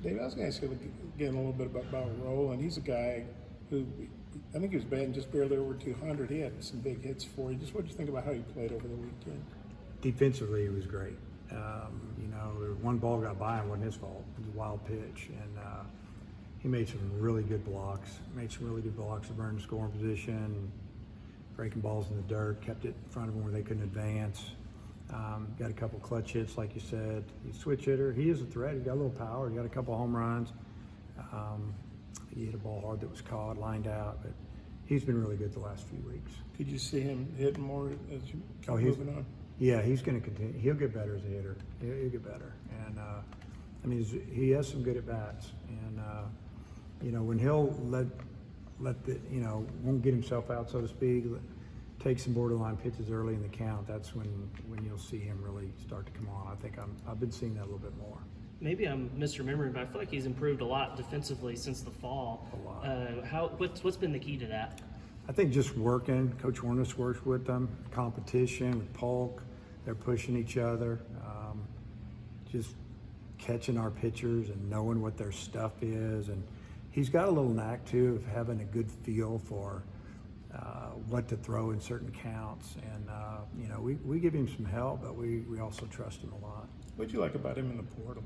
Dave, I was going to ask you again a little bit about Roland. He's a guy who, I think he was batting just barely over 200. He had some big hits for you. Just what did you think about how he played over the weekend? Defensively, he was great. One ball got by him, wasn't his fault. It was a wild pitch, and he made some really good blocks. To burn the scoring position, breaking balls in the dirt, kept it in front of him where they couldn't advance. Got a couple clutch hits, like you said. He's a switch hitter. He is a threat. He got a little power. He got a couple home runs. He hit a ball hard that was caught, lined out, but he's been really good the last few weeks. Could you see him hitting more as you keep moving on? Yeah, he's going to continue. He'll get better as a hitter. He'll get better, and he has some good at bats. And when he'll let the won't get himself out, so to speak, take some borderline pitches early in the count. That's when you'll see him really start to come on. I think I've been seeing that a little bit more. Maybe I'm misremembering, but I feel like he's improved a lot defensively since the fall. A lot. What's been the key to that? I think just working. Coach Warnes works with them. Competition with Polk. They're pushing each other. Just catching our pitchers and knowing what their stuff is. And he's got a little knack, too, of having a good feel for what to throw in certain counts. And, we give him some help, but we also trust him a lot. What did you like about him in the portal?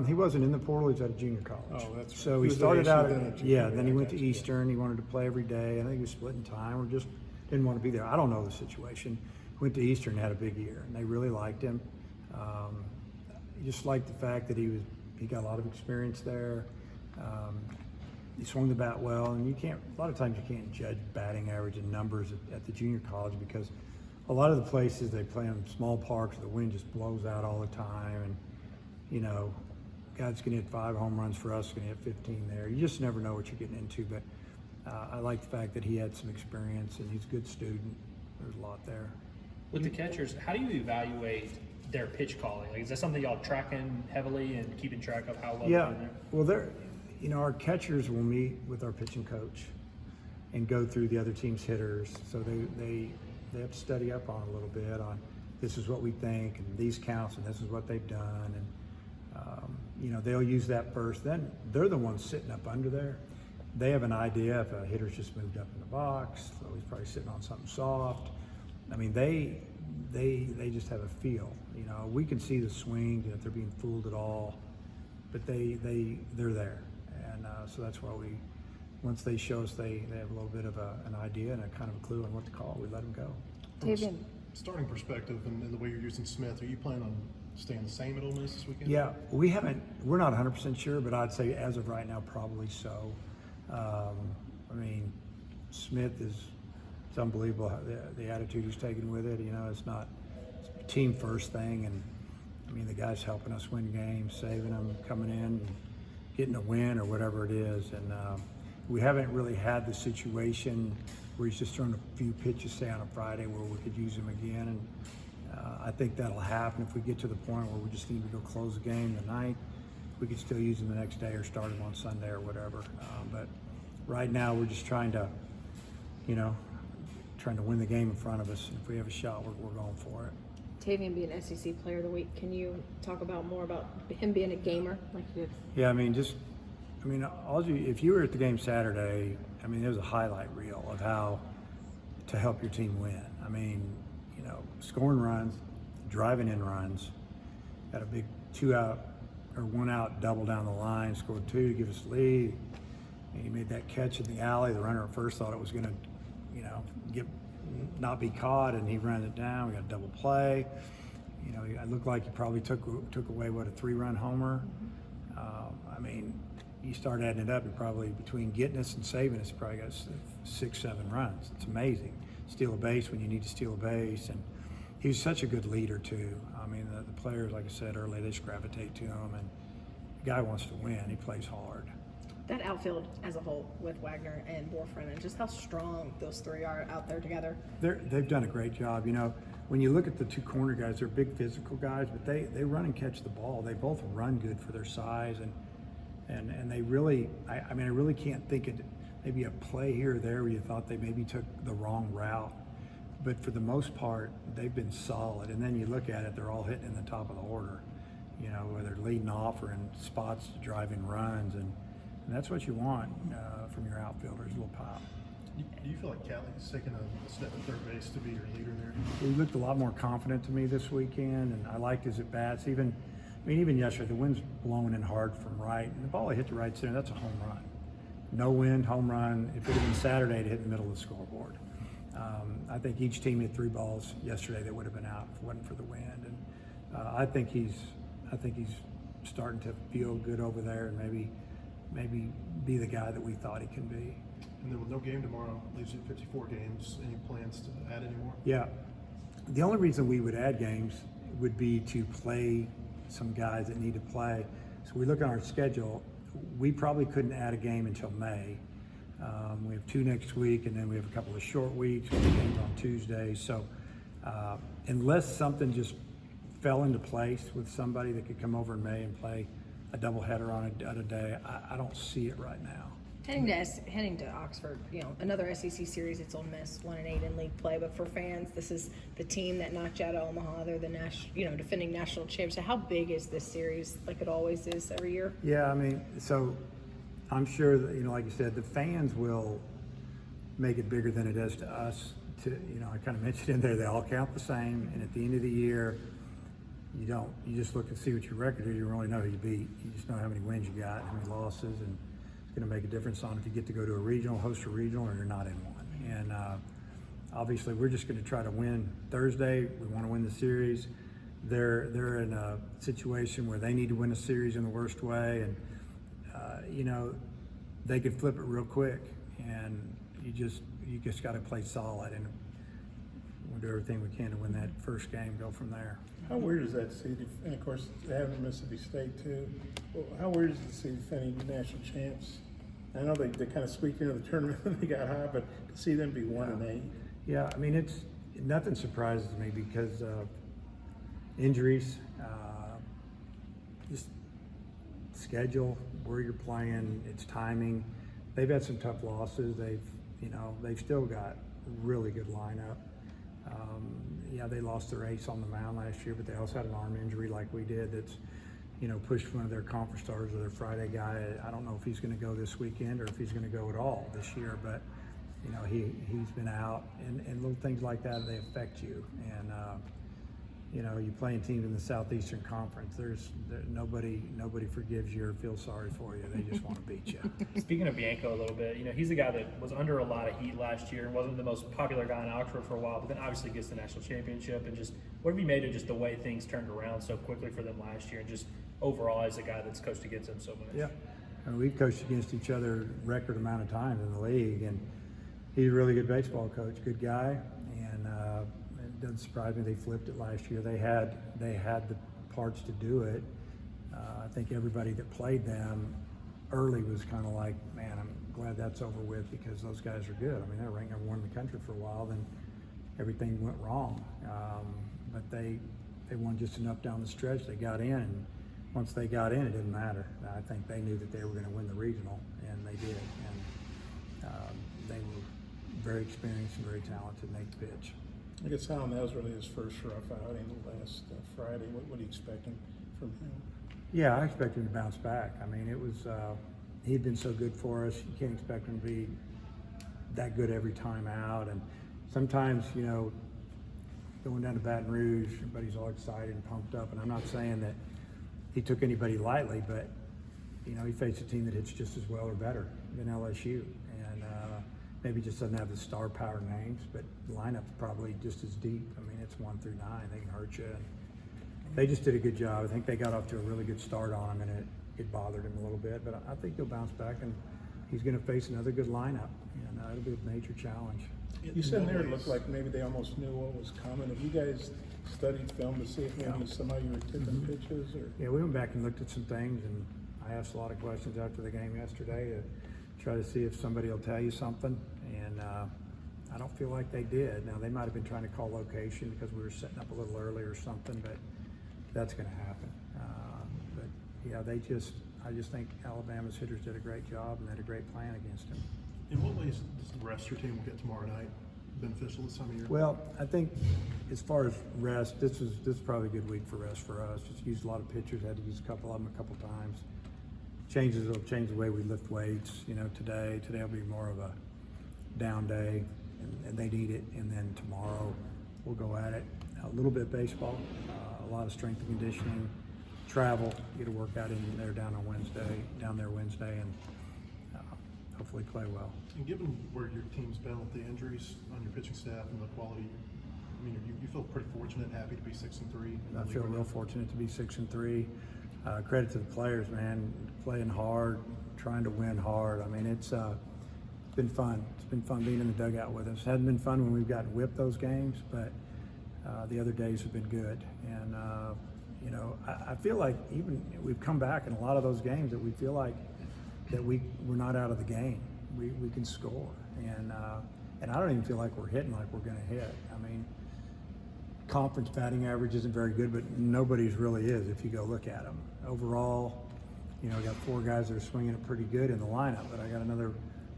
He wasn't in the portal. He's at a junior college. Oh, that's right. So he started out then he went to Gotcha. Eastern. He wanted to play every day. I think he was splitting time or just didn't want to be there. I don't know the situation. Went to Eastern and had a big year, and they really liked him. Just liked the fact that he got a lot of experience there. He swung the bat well, and a lot of times you can't judge batting average and numbers at the junior college because a lot of the places they play in small parks, the wind just blows out all the time, and guy's gonna hit 5 home runs for us, gonna hit 15 there. You just never know what you're getting into, but I like the fact that he had some experience and he's a good student. There's a lot there. With the catchers, how do you evaluate their pitch calling? Like, is that something y'all tracking heavily and keeping track of how well they're doing there? Well, our catchers will meet with our pitching coach and go through the other team's hitters. So they have to study up on a little bit on this is what we think and these counts and this is what they've done. And, they'll use that first. Then they're the ones sitting up under there. They have an idea if a hitter's just moved up in the box, so he's probably sitting on something soft. I mean, they just have a feel. We can see the swing, if they're being fooled at all, but they're there. And so that's why once they show us they have a little bit of an idea and a kind of a clue on what to call, we let them go. From a starting perspective and the way you're using Smith, are you planning on staying the same at Ole Miss this weekend? Yeah, we're not 100% sure, but I'd say as of right now, probably so. Smith it's unbelievable how the attitude he's taken with it. It's a team first thing, and the guy's helping us win games, saving them, coming in, and getting a win or whatever it is. And we haven't really had the situation where he's just thrown a few pitches, say on a Friday, where we could use him again. And I think that'll happen if we get to the point where we just need to go close the game tonight. We could still use him the next day or start him on Sunday or whatever. But right now we're just trying to win the game in front of us. If we have a shot, we're going for it. Tavian being SEC Player of the Week, can you talk more about him being a gamer like you did? Yeah, if you were at the game Saturday, there's a highlight reel of how to help your team win. Scoring runs, driving in runs, got a big 2-out or 1-out double down the line, scored 2 to give us the lead. And he made that catch in the alley. The runner at first thought it was going to, not be caught, and he ran it down. We got a double play. It looked like he probably took away a 3-run homer. You start adding it up, and probably between getting us and saving us, probably got 6-7 runs. It's amazing. Steal a base when you need to steal a base, and he's such a good leader too. The players, like I said earlier, they just gravitate to him, and the guy wants to win. He plays hard. That outfield as a whole with Wagner and Borfrin, and just how strong those 3 are out there together. They've done a great job. When you look at the 2 corner guys, they're big physical guys, but they run and catch the ball. They both run good for their size, and they really, I really can't think of maybe a play here or there where you thought they maybe took the wrong route. But for the most part, they've been solid. And then you look at it, they're all hitting in the top of the order. you know, whether leading off or in spots driving runs, and that's what you want from your outfielders, a little pop. Do you feel like Callie's taking a step at third base to be your leader there? He looked a lot more confident to me this weekend, and I liked his at-bats. Even yesterday, the wind's blowing in hard from right, and the ball hit the right center, that's a home run. No wind, home run. If it had been Saturday, it hit the middle of the scoreboard. I think each team hit 3 balls yesterday that would have been out if it wasn't for the wind. And I think he's starting to feel good over there, and maybe be the guy that we thought he can be. And then with no game tomorrow, leaves you at 54 games. Any plans to add any more? Yeah. The only reason we would add games would be to play some guys that need to play. So we look at our schedule, we probably couldn't add a game until May. We have 2 next week, and then we have a couple of short weeks with games on Tuesdays. So unless something just fell into place with somebody that could come over in May and play a doubleheader on a day, I don't see it right now. Heading to Oxford, you know, another SEC series. It's Ole Miss 1-8 in league play, but for fans, this is the team that knocked you out of Omaha. They're the defending national champs. So how big is this series? Like it always is every year. Yeah, I mean, so I'm sure that, you know, like you said, the fans will make it bigger than it is to us. I kind of mentioned in there, they all count the same, and at the end of the year, you just look and see what your record is. You don't really know who you beat. You just know how many wins you got, how many losses, and going to make a difference on if you get to go to a regional, host a regional, or you're not in one. And obviously, we're just going to try to win Thursday. We want to win the series. They're in a situation where they need to win a series in the worst way, and they could flip it real quick. And you just got to play solid, and we'll do everything we can to win that first game. Go from there. How weird is that to see, and of course, they have Mississippi State too. Well, how weird is it to see defending national champs? I know they kind of squeaked into the tournament when they got high, but to see them be 1-8. Yeah, I mean, nothing surprises me because injuries, just schedule, where you're playing, it's timing. They've had some tough losses. They've still got really good lineup. They lost their ace on the mound last year, but they also had an arm injury like we did that's, pushed one of their conference stars or their Friday guy. I don't know if he's going to go this weekend or if he's going to go at all this year, but, he's been out, and little things like that, they affect you. And, you playing teams in the Southeastern Conference, nobody forgives you or feels sorry for you. They just want to beat you. Speaking of Bianco a little bit, he's a guy that was under a lot of heat last year and wasn't the most popular guy in Oxford for a while, but then obviously gets the national championship. And just what have you made of just the way things turned around so quickly for them last year, and just overall as a guy that's coached against them so much? Yeah, we've coached against each other record amount of times in the league, and he's a really good baseball coach, good guy, and it doesn't surprise me they flipped it last year. They had the parts to do it. I think everybody that played them early was kind of like, man, I'm glad that's over with because those guys are good. I mean, they were ranked number 1 in the country for a while, then everything went wrong. But they won just enough down the stretch. They got in, and once they got in, it didn't matter. I think they knew that they were going to win the regional, and they did. And they were very experienced and very talented, and they pitch. I guess Alan, that was really his first rough outing last Friday. What are you expecting from him? Yeah, I expect him to bounce back. I mean, it was he'd been so good for us. You can't expect him to be that good every time out. And sometimes, going down to Baton Rouge, everybody's all excited and pumped up. And I'm not saying that he took anybody lightly, but he faced a team that hits just as well or better than LSU, and maybe just doesn't have the star power names, but the lineup's probably just as deep. I mean, it's 1 through 9. They can hurt you. And they just did a good job. I think they got off to a really good start on him, and it bothered him a little bit. But I think he'll bounce back, and he's going to face another good lineup. And it'll be a major challenge. You said there it looked like maybe they almost knew what was coming. Have you guys studied film to see if maybe somehow you were tipping pitches? Or? Yeah, we went back and looked at some things, and I asked a lot of questions after the game yesterday to try to see if somebody will tell you something. And I don't feel like they did. Now, they might have been trying to call location because we were setting up a little early or something, but that's going to happen. But yeah, I just think Alabama's hitters did a great job and had a great plan against him. In what ways does the rest of your team will get tomorrow night beneficial this time of year? Well, I think as far as rest, this is probably a good week for rest for us. Just used a lot of pitchers, had to use a couple of them a couple times. Will change the way we lift weights. Today will be more of a down day, and they need it. And then tomorrow we'll go at it. A little bit of baseball, a lot of strength and conditioning, travel, get a workout in there down there Wednesday, and hopefully play well. And given where your team's been with the injuries on your pitching staff and the quality, I mean, you feel pretty fortunate, happy to be 6-3. I feel real fortunate to be 6-3. Credit to the players, man, playing hard, trying to win hard. I mean, it's been fun. It's been fun being in the dugout with us. It hasn't been fun when we've gotten whipped those games, but the other days have been good. And I feel like even we've come back in a lot of those games that we feel like that we're not out of the game. We can score, and I don't even feel like we're hitting like we're going to hit. I mean, conference batting average isn't very good, but nobody's really is if you go look at them. Overall, I got 4 guys that are swinging it pretty good in the lineup, but I got another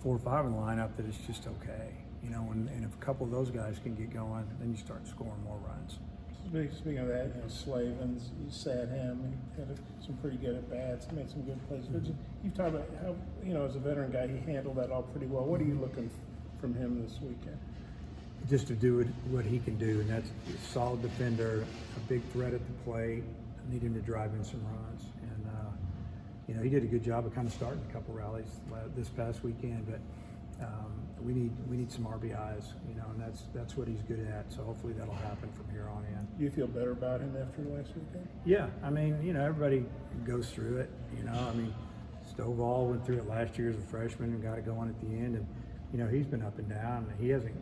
4 or 5 in the lineup that is just okay. And if a couple of those guys can get going, then you start scoring more runs. Speaking of that, Slavens, you sat him, he had some pretty good at bats, made some good plays. But you've talked about how, as a veteran guy, he handled that all pretty well. What are you looking from him this weekend? Just to do what he can do, and that's a solid defender, a big threat at the plate. I need him to drive in some runs, and he did a good job of kind of starting a couple rallies this past weekend. But we need some RBIs, and that's what he's good at. So hopefully that'll happen from here on in. Do you feel better about him after last weekend? Yeah, I mean, everybody goes through it. I mean, Stovall went through it last year as a freshman and got it going at the end, and he's been up and down. He hasn't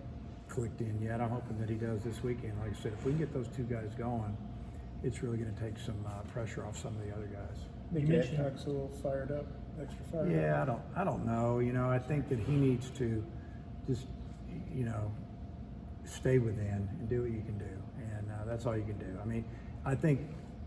clicked in yet. I'm hoping that he does this weekend. Like I said, if we can get those 2 guys going, it's really going to take some pressure off some of the other guys. Think Adcock's a little fired up, extra fired up? Yeah, I don't know. I think that he needs to just, stay within and do what you can do, and that's all you can do. I mean, I think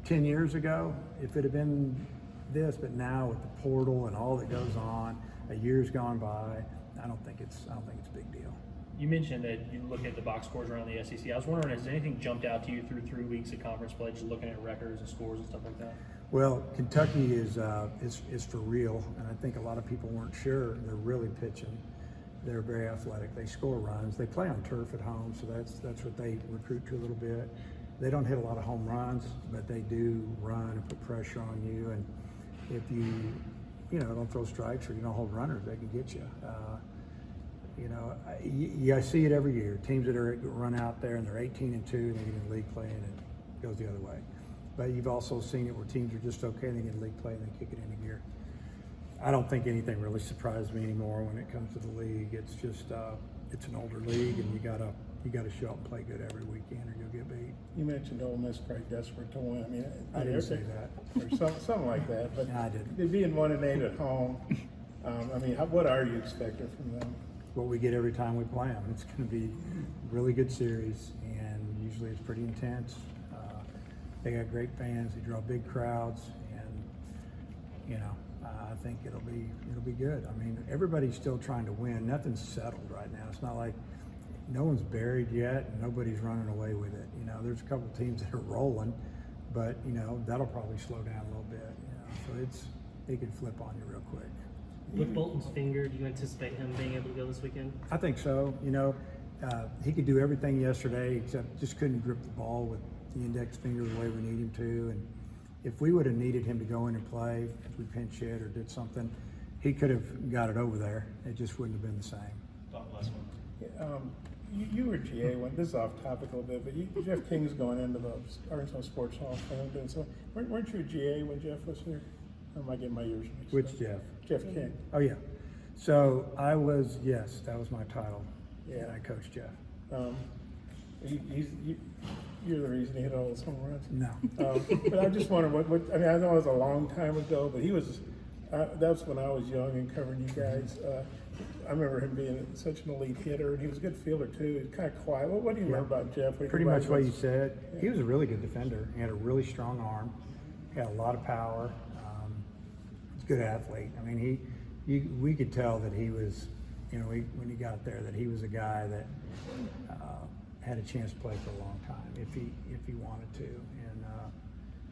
10 years ago, if it had been this, but now with the portal and all that goes on, a year's gone by, I don't think it's a big deal. You mentioned that you look at the box scores around the SEC. I was wondering, has anything jumped out to you through 3 weeks of conference play, just looking at records and scores and stuff like that? Well, Kentucky is for real, and I think a lot of people weren't sure. They're really pitching. They're very athletic. They score runs. They play on turf at home, so that's what they recruit to a little bit. They don't hit a lot of home runs, but they do run and put pressure on you. And if you don't throw strikes or you don't hold runners, they can get you. I see it every year. Teams that run out there and they're 18-2, and they get in league play and it goes the other way. But you've also seen it where teams are just okay and they get in league play and they kick it into gear. I don't think anything really surprises me anymore when it comes to the league. It's just it's an older league, and you gotta show up and play good every weekend or you'll get beat. You mentioned Ole Miss probably desperate to win. I mean, I didn't say that. Or something like that. But No, I didn't. They're being 1-8 at home. I mean, what are you expecting from them? What we get every time we play them. It's going to be a really good series, and usually it's pretty intense. They got great fans. They draw big crowds, and I think it'll be good. I mean, everybody's still trying to win. Nothing's settled right now. It's not like no one's buried yet, and nobody's running away with it. There's a couple teams that are rolling, but that'll probably slow down a little bit. So they could flip on you real quick. With Bolton's finger, do you anticipate him being able to go this weekend? I think so. He could do everything yesterday except just couldn't grip the ball with the index finger the way we need him to. And if we would have needed him to go in and play, if we pinch hit or did something, he could have got it over there. It just wouldn't have been the same. You were GA when this is off topic a little bit, but Jeff King's going into the Arkansas Sports Hall of Fame doing so. Weren't you a GA when Jeff was here? Or am I getting my years mixed up? Which Jeff? Jeff King. Oh yeah. So I was, yes, that was my title. Yeah. And I coached Jeff. You're the reason he hit all those home runs. No. But I just wonder I mean, I know it was a long time ago, but he was. That's when I was young and covering you guys. I remember him being such an elite hitter, and he was a good fielder too. He was kind of quiet. What do you remember about Jeff? Pretty much what you said. Yeah. He was a really good defender. He had a really strong arm. He had a lot of power. He's a good athlete. I mean, we could tell that he was, when he got there, that he was a guy that had a chance to play for a long time if he wanted to. And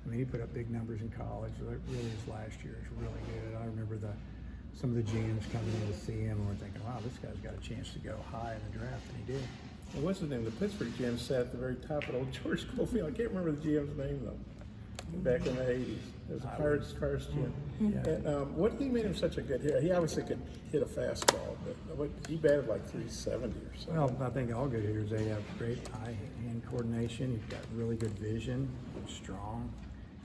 I mean, he put up big numbers in college. Really, his last year is really good. I remember some of the GMs coming in to see him and we're thinking, wow, this guy's got a chance to go high in the draft, and he did. And what's his name? The Pittsburgh GM sat at the very top of old George Schofield. I can't remember the GM's name though. Back in the '80s, it was a Pirates GM. Yeah. And what he made him such a good hitter? He obviously could hit a fastball, but he batted like 370 or something. Well, I think all good hitters, they have great eye-hand coordination. He's got really good vision, strong,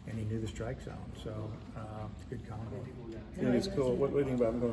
and he knew the strike zone. So it's a good combo. And it's cool. What do you think about him going